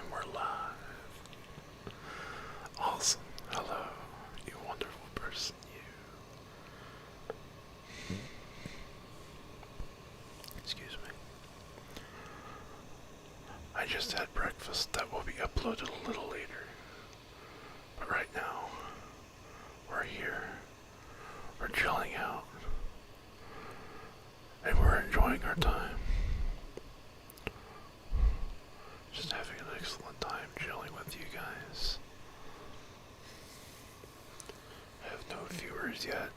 And we're live. Awesome. Hello, you wonderful person, you. Excuse me. I just had breakfast that will be uploaded a little later. But right now, we're here. We're chilling out. And we're enjoying our time. Just having an excellent time chilling with you guys. I have no viewers yet.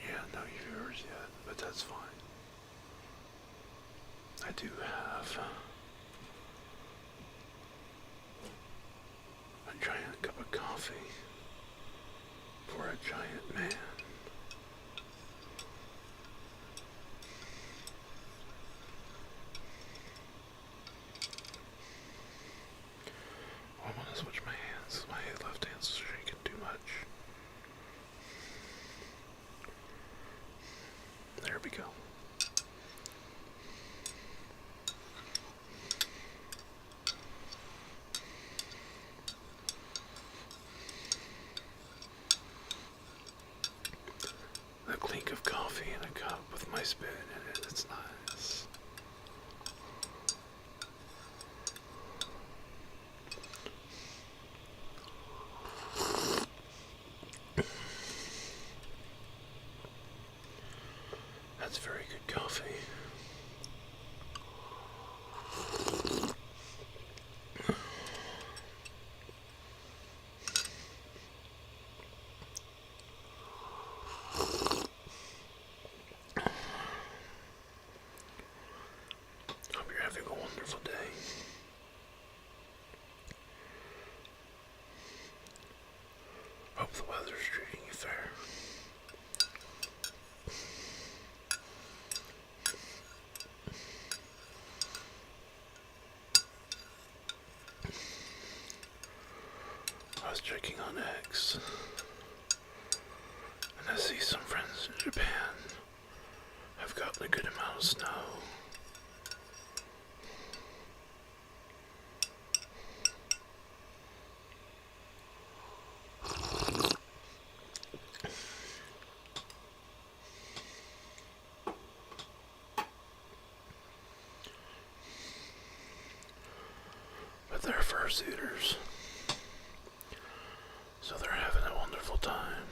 Yeah, no viewers yet, but that's fine. I do have a giant cup of coffee for a giant man. I want to switch my hands. My left hand's shaking too much. There we go. The clink of coffee in a cup with my spoon in it. It's nice. That's very good coffee. Hope you're having a wonderful day. Hope the weather's treating you fair. I was checking on X, and I see some friends in Japan have gotten a good amount of snow. But they're fursuiters. So they're having a wonderful time.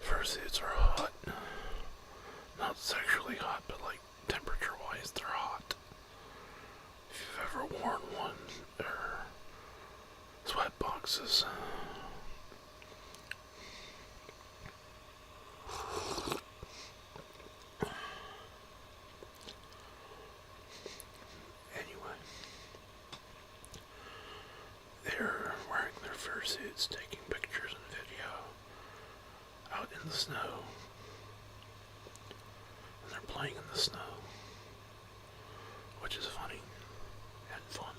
Fursuits are hot. Not sexually hot, but like temperature-wise, they're hot. If you've ever worn one, they're sweat boxes. Anyway. They're wearing their fursuits, taking pictures and video out in the snow. And they're playing in the snow, which is funny and fun.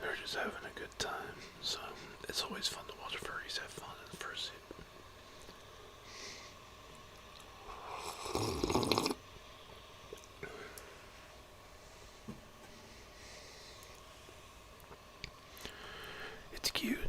They're just having a good time, so it's always fun to watch furries have fun in fursuit. It's cute.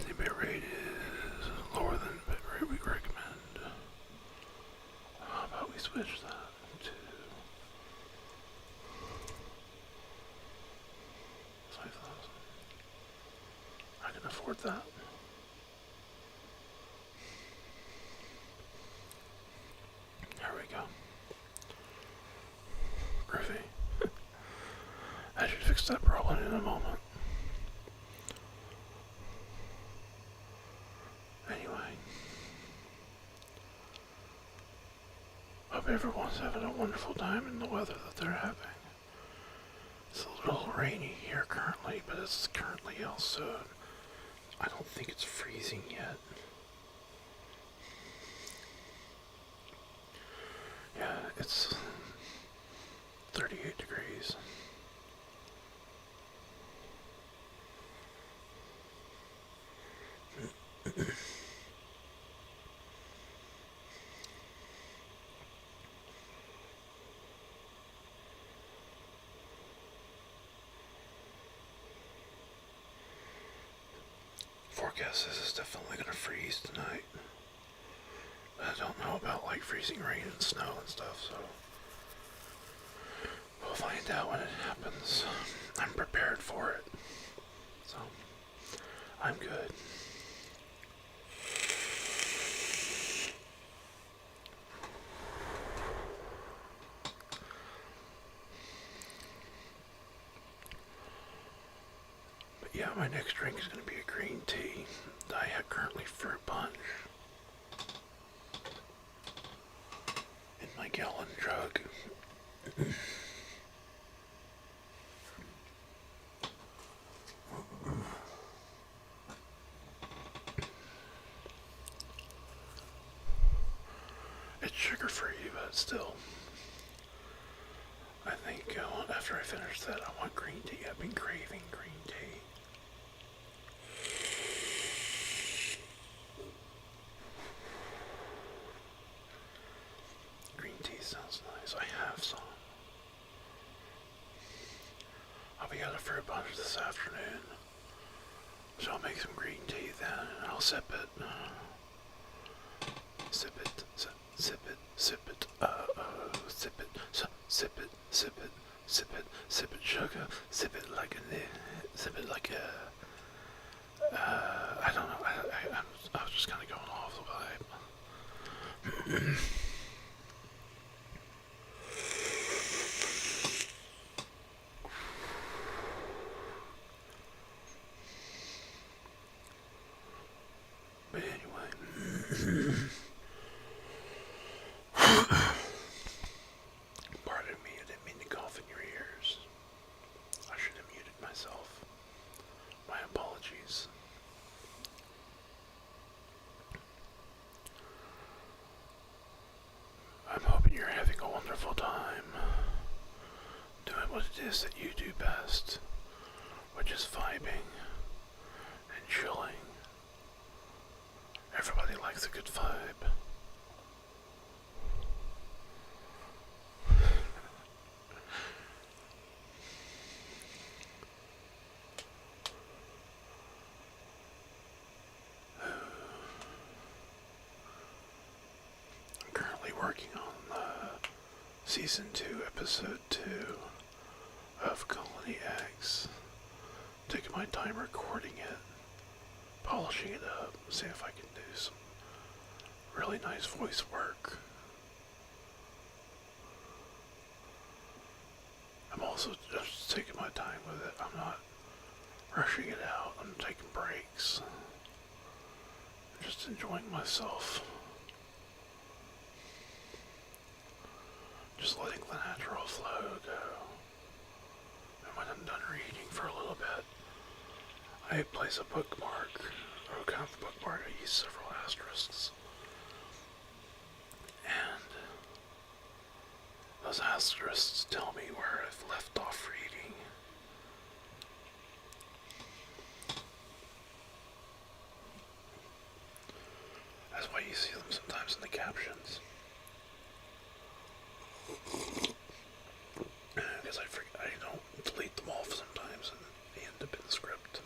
The bit rate is lower than the bit rate we recommend. How about we switch that to 5,000? I can afford that. There we go. Rafe. I should fix that problem in a moment. everyone's having a wonderful time in the weather that they're having. It's a little rainy here currently, but it's currently also, I don't think it's freezing yet. Yeah, it's 38 degrees. Forecast says it's definitely going to freeze tonight. But I don't know about like freezing rain and snow and stuff, so we'll find out when it happens. I'm prepared for it. So I'm good. But yeah, my next drink is going to be a green tea. I have currently fruit punch in my gallon jug. It's sugar-free, but still, I think after I finish that, I want green tea. I've been craving green tea. Green tea sounds nice. I have some. I'll be at a fruit punch this afternoon, so I'll make some green tea then, and I'll sip it. Sip it, sip it, sip it, sip it, sip it, sip it, sip it, sip it, sugar, sip it like I don't know, I was just kind of going off the vibe. But anyway, pardon me, I didn't mean to cough in your ears. I should have muted myself. My apologies. I'm hoping you're having a wonderful time doing what it is that you do best, which is vibing and chilling. Everybody likes a good vibe. I'm currently working on Season 2, Episode 2 of Colony X. Taking my time recording it, polishing it up, see if I can do some really nice voice work. I'm also just taking my time with it. I'm not rushing it out. I'm taking breaks. I'm just enjoying myself. Just letting the natural flow go. And when I'm done reading for a little bit, I place a bookmark. Or kind of bookmark, I use several asterisks. And those asterisks tell me where I've left off reading. That's why you see them sometimes in the captions. Because I don't delete them off sometimes and they end up in the script.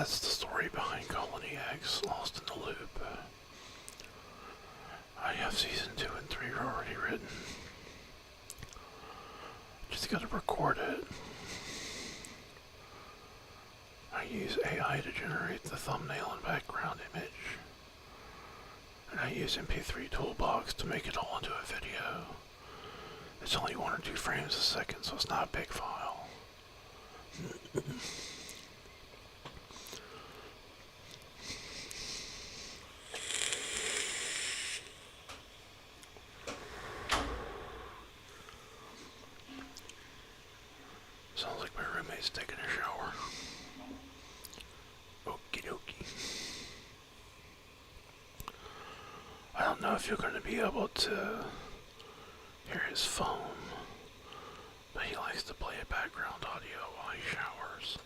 that's the story behind Colony Eggs, Lost in the Loop. I have season 2 and 3 already written. Just gotta record it. I use AI to generate the thumbnail and background image. And I use MP3 Toolbox to make it all into a video. It's only 1 or 2 frames a second, so it's not a big file. Sounds like my roommate's taking a shower. Okie dokie. I don't know if you're going to be able to hear his phone, but he likes to play a background audio while he showers.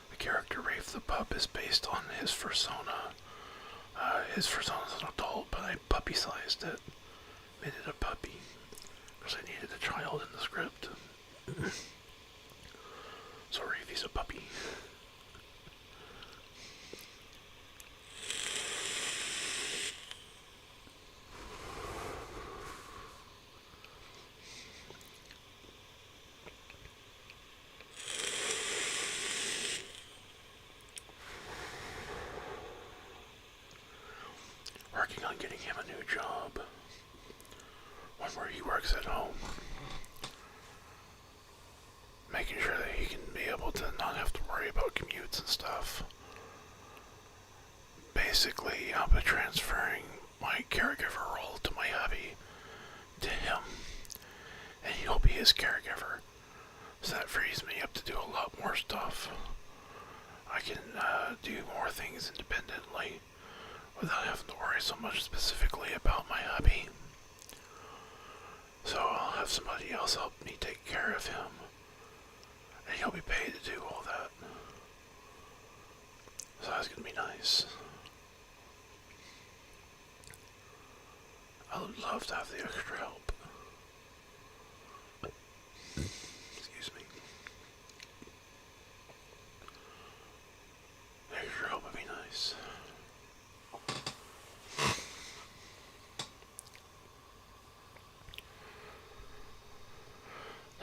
The character Rafe the pup is based on his persona. His persona is an adult, but I puppy-sized it. Made it a puppy, because I needed a child in the script. So Rafe's a puppy. Working on getting him a new job. One where he works at home. Making sure that he can be able to not have to worry about commutes and stuff. Basically, I'll be transferring my caregiver role to my hubby to him, and he'll be his caregiver. So that frees me up to do a lot more stuff. I can do more things independently without having to worry so much specifically about my hubby. So I'll have somebody else help me take care of him. And he'll be paid to do all that. So that's gonna be nice. I would love to have the extra help. Excuse me. The extra help would be nice.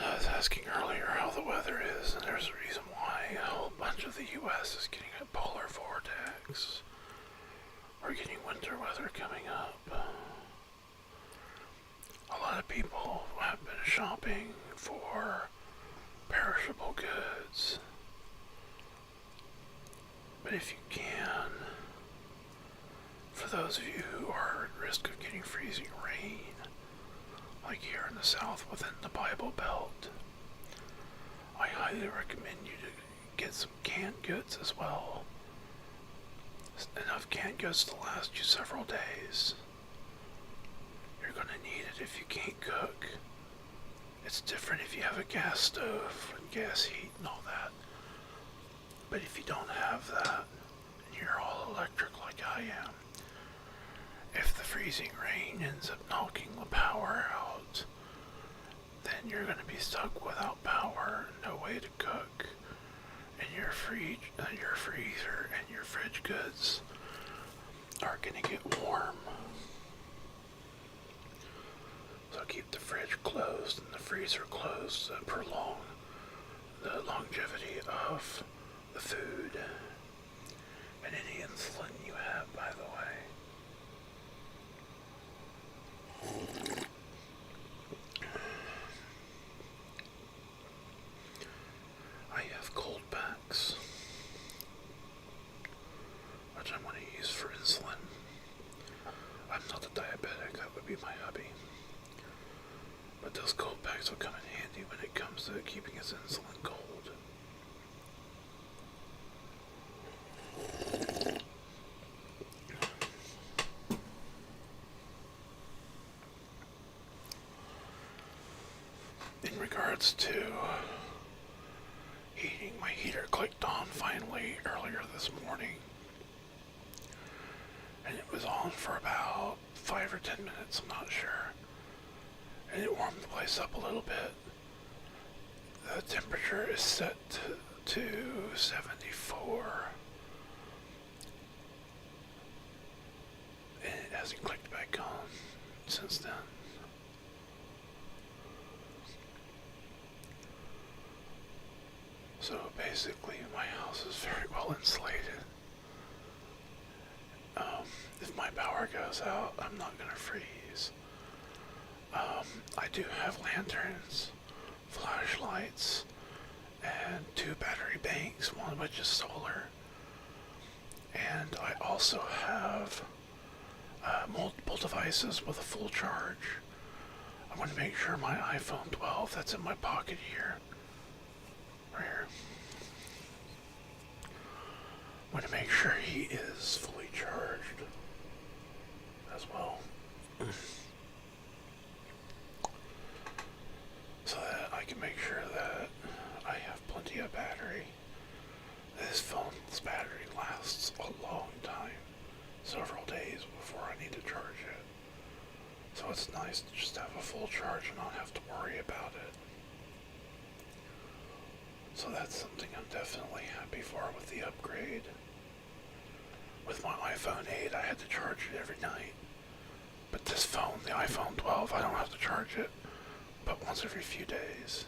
I was asking earlier how the weather is, and there's a reason why a whole bunch of the U.S. is getting a polar vortex. We're getting winter weather coming up. A lot of people have been shopping for perishable goods. But if you can, for those of you who are at risk of getting freezing rain, like here in the South within the Bible Belt, I highly recommend you to get some canned goods as well. Enough canned goods to last you several days. You're going to need it if you can't cook. It's different if you have a gas stove and gas heat and all that. But if you don't have that, and you're all electric like I am, if the freezing rain ends up knocking the power out, then you're going to be stuck without power, no way to cook, and your freezer and your fridge goods are going to get warm. So keep the fridge closed and the freezer closed to prolong the longevity of the food and any insulin you have, by the way. I have cold packs, which I'm going to use for insulin. I'm not a diabetic, that would be my hubby. But those cold packs will come in handy when it comes to keeping his insulin cold. In regards to heating, my heater clicked on finally earlier this morning. and it was on for about 5 or 10 minutes, I'm not sure. And it warmed the place up a little bit. The temperature is set to 74. And it hasn't clicked back on since then. So basically my house is very well insulated. If my power goes out, I'm not gonna freeze. I do have lanterns, flashlights, and 2 battery banks, one of which is solar. And I also have multiple devices with a full charge. I want to make sure my iPhone 12 that's in my pocket here, right here, I want to make sure he is fully charged as well. So that I can make sure that I have plenty of battery. This phone's battery lasts a long time, several days before I need to charge it. So it's nice to just have a full charge and not have to worry about it. So that's something I'm definitely happy for with the upgrade. With my iPhone 8, I had to charge it every night. But this phone, the iPhone 12, I don't have to charge it but once every few days.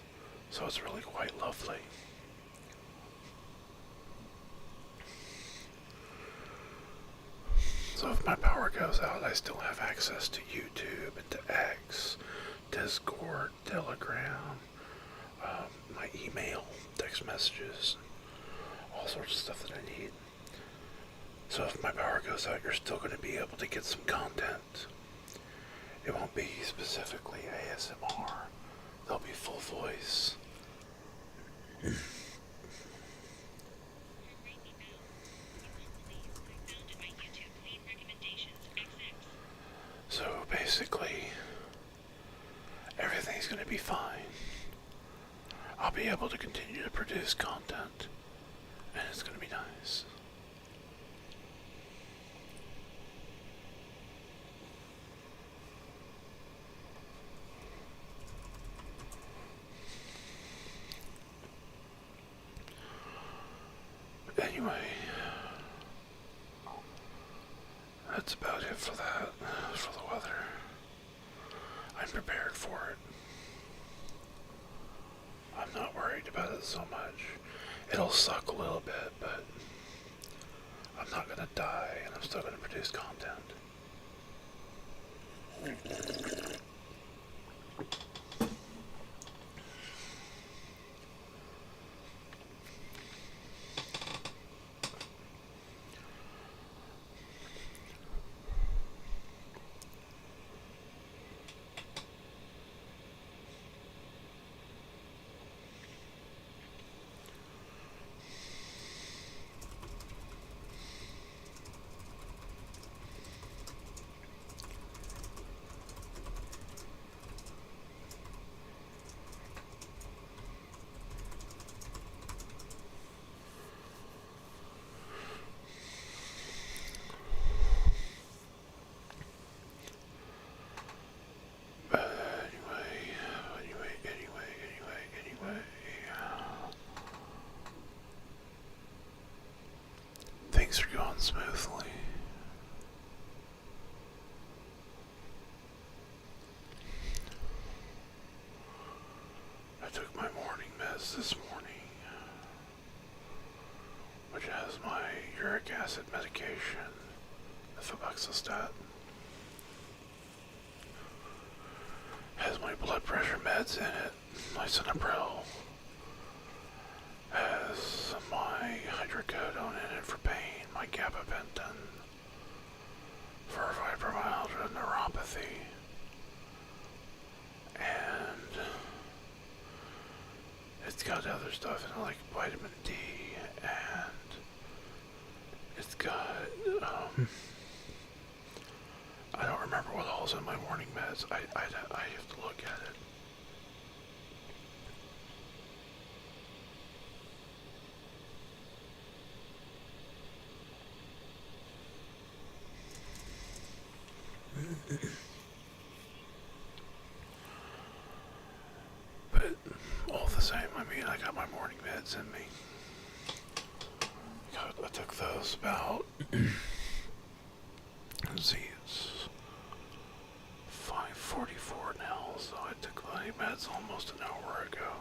So it's really quite lovely. So if my power goes out, I still have access to YouTube and to X, Discord, Telegram, my email, text messages, all sorts of stuff that I need. So if my power goes out, you're still going to be able to get some content. It won't be specifically ASMR. There'll be full voice. So basically, everything's going to be fine. I'll be able to continue to produce content, and it's going to be nice. Anyway, that's about it for that, for the weather. I'm prepared for it. I'm not worried about it so much. It'll suck a little bit, but I'm not gonna die, and I'm still gonna produce content. Things are going smoothly. I took my morning meds this morning, which has my uric acid medication, the febuxostat, has my blood pressure meds in it, my Cinepril, has my hydrocodone in it for pain, my gabapentin for fibromyalgia neuropathy, and it's got other stuff in it like vitamin D, and it's got, I don't remember what all's in my morning meds. I have to look at it. meds in me. I took those about, let's see, it's 5:44 now, so I took my meds almost an hour ago.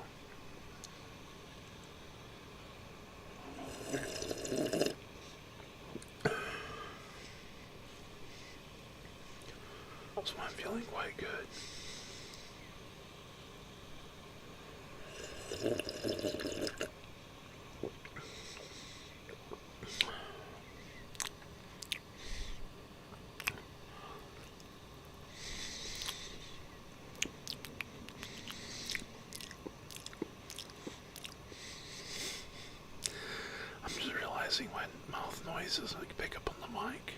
So I'm feeling quite good. I'm just realizing my mouth noises I can pick up on the mic.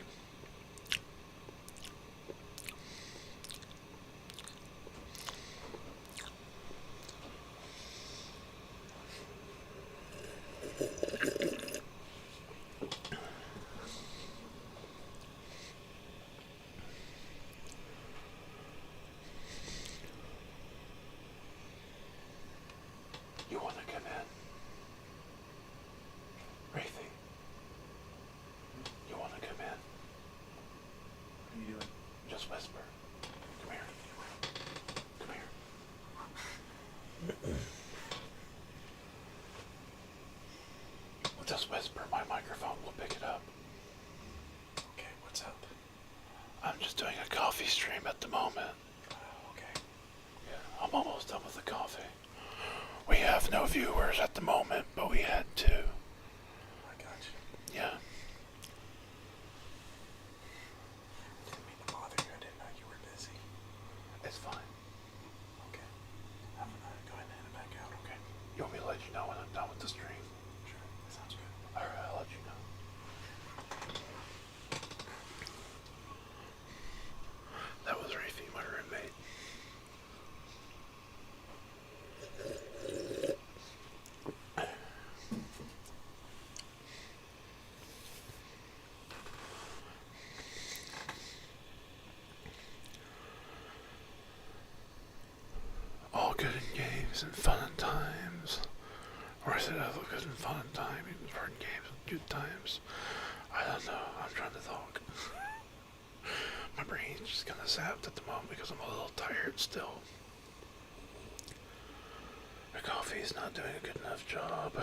You want to come in? Rafe, you want to come in? What are you doing? Just whisper. Come here. Come here. Just whisper. My microphone will pick it up. Okay, what's up? I'm just doing a coffee stream at the moment. Okay. Yeah, I'm almost done with the coffee. We have no viewers at the moment, but we had two. I got you. Yeah. Didn't mean to bother you. I didn't know you were busy. It's fine. Okay. I'm gonna go ahead and head back out, okay? You want me to let you know when I'm done with the stream? Sure. That sounds good. Alright, I'll let you know. That was Rafe, my roommate. All good in games and fun and times. Or I said all good and fun and times, fun games and good times. I don't know, I'm trying to talk. My brain's just kinda zapped at the moment because I'm a little tired still. The coffee's not doing a good enough job.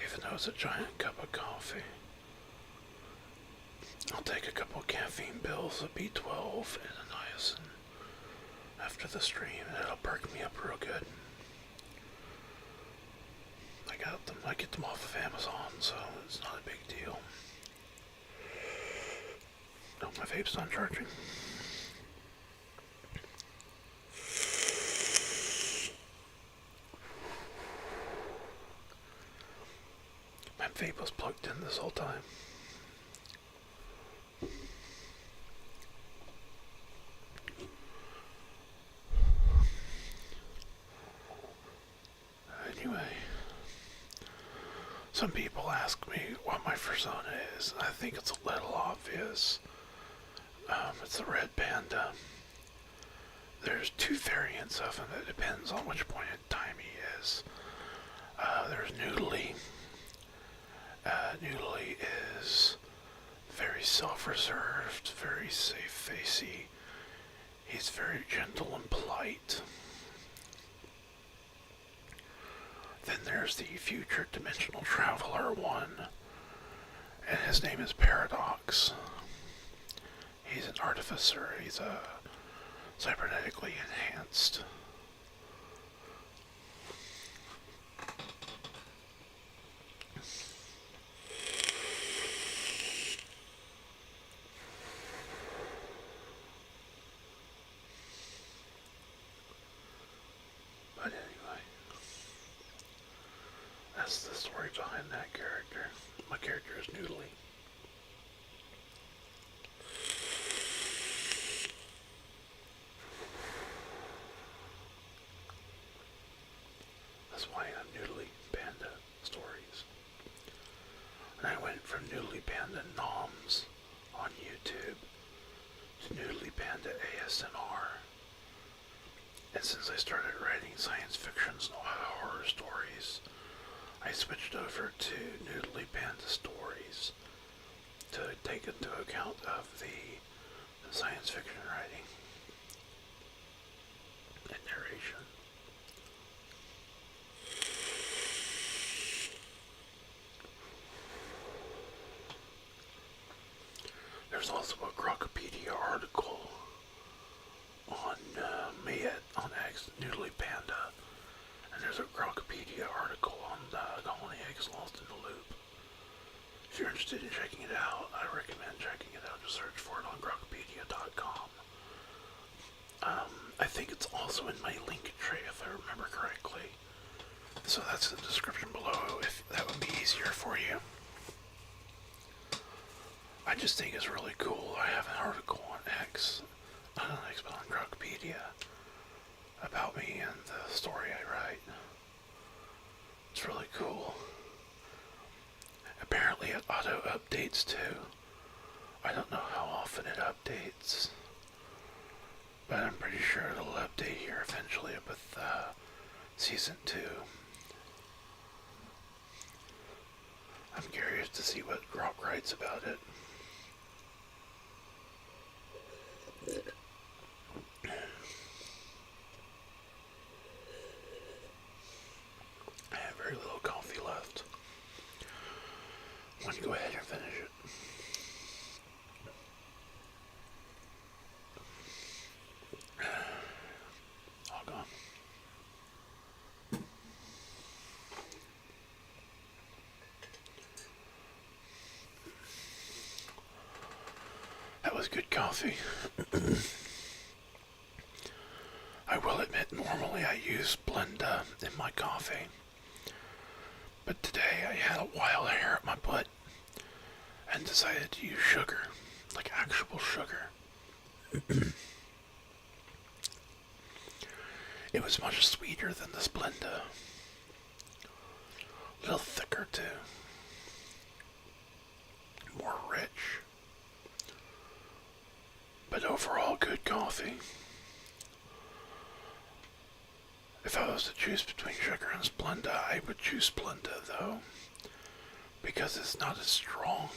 Even though it's a giant cup of coffee. I'll take a couple caffeine pills, a B12 and a niacin after the stream, and it'll perk me up real good. I got them. I get them off of Amazon, so it's not a big deal. Oh, my vape's not charging. My vape was plugged in this whole time. Anyway, some people ask me what my persona is. I think it's a little obvious. It's the red panda. There's two variants of him. It depends on which point in time he is. There's Noodly. Noodly is very self-reserved, very safe-facey. He's very gentle and polite. Then there's the future dimensional traveler one, and his name is Paradox. He's an artificer. He's cybernetically enhanced. But anyway, that's the story behind that character. My character is Noodly. That's why I'm Noodly Panda Stories. And I went from Noodly Panda Noms on YouTube to Noodly Panda ASMR. And since I started writing science fiction and horror stories, switched over to Noodly Panda stories to take into account of the science fiction writing and narration. There's also a Crocopedia article on on Noodly Panda, and there's a Crocopedia article on colony eggs lost in the loop. If you're interested in checking it out, I recommend checking it out. Just search for it on crocopedia.com. I think it's also in my link tray if I remember correctly. So that's in the description below if that would be easier for you. I just think it's really cool. I have an article on X, not on X, but on Crocopedia about me and the story I write. It's really cool. Apparently it auto updates too. I don't know how often it updates, but I'm pretty sure it'll update here eventually with season 2. I'm curious to see what Grok writes about it. I have very little coffee left. I'm going to go ahead and finish it. All gone. That was good coffee. I will admit, normally I use Panda in my coffee, but today I had a wild hair at my butt and decided to use sugar, like actual sugar. It was much sweeter than the Splenda. A little thicker too. More rich. But overall good coffee. If I was to choose between sugar and Splenda, I would choose Splenda though, because it's not as strong.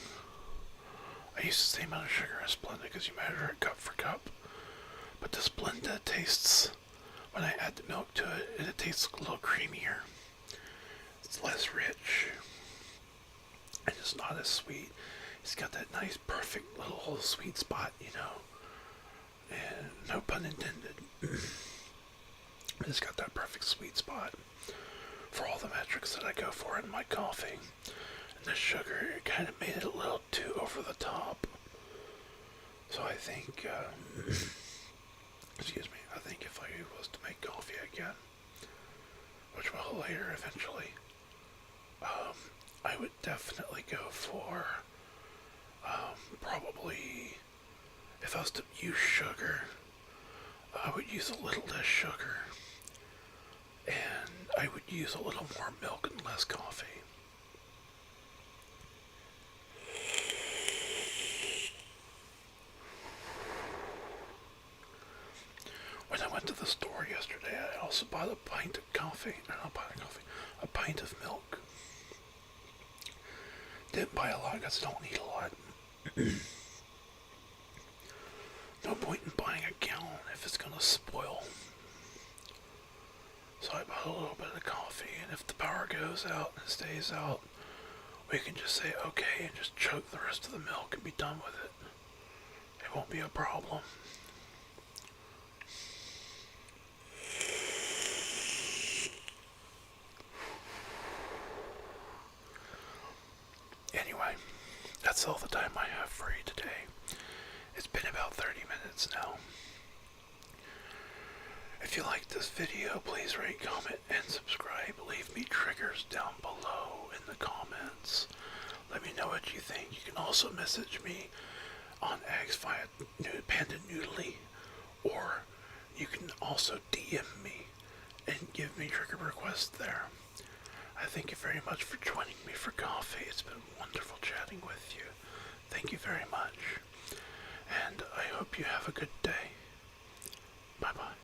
I use the same amount of sugar as Splenda because you measure it cup for cup. But the Splenda tastes, when I add the milk to it, it tastes a little creamier. It's less rich. And it's not as sweet. It's got that nice, perfect little sweet spot, you know. And no pun intended. It's got that perfect sweet spot for all the metrics that I go for in my coffee. And the sugar, it kind of made it a little too over the top. So I think, excuse me, I think if I was to make coffee again, which will later eventually, I would definitely go for, probably, if I was to use sugar, I would use a little less sugar. And I would use a little more milk and less coffee. When I went to the store yesterday, I also bought a pint of coffee. No, not a pint of coffee. A pint of milk. Didn't buy a lot because I don't need a lot. No point in buying a gallon if it's going to spoil. So I bought a little bit of coffee, and if the power goes out and stays out, we can just say okay and just chug the rest of the milk and be done with it. It won't be a problem. Anyway, that's all the time I have for you today. It's been about 30 minutes now. If you liked this video, please rate, comment, and subscribe. Leave me triggers down below in the comments. Let me know what you think. You can also message me on X via Panda Noodly, or you can also DM me and give me trigger requests there. I thank you very much for joining me for coffee. It's been wonderful chatting with you. Thank you very much. And I hope you have a good day. Bye-bye.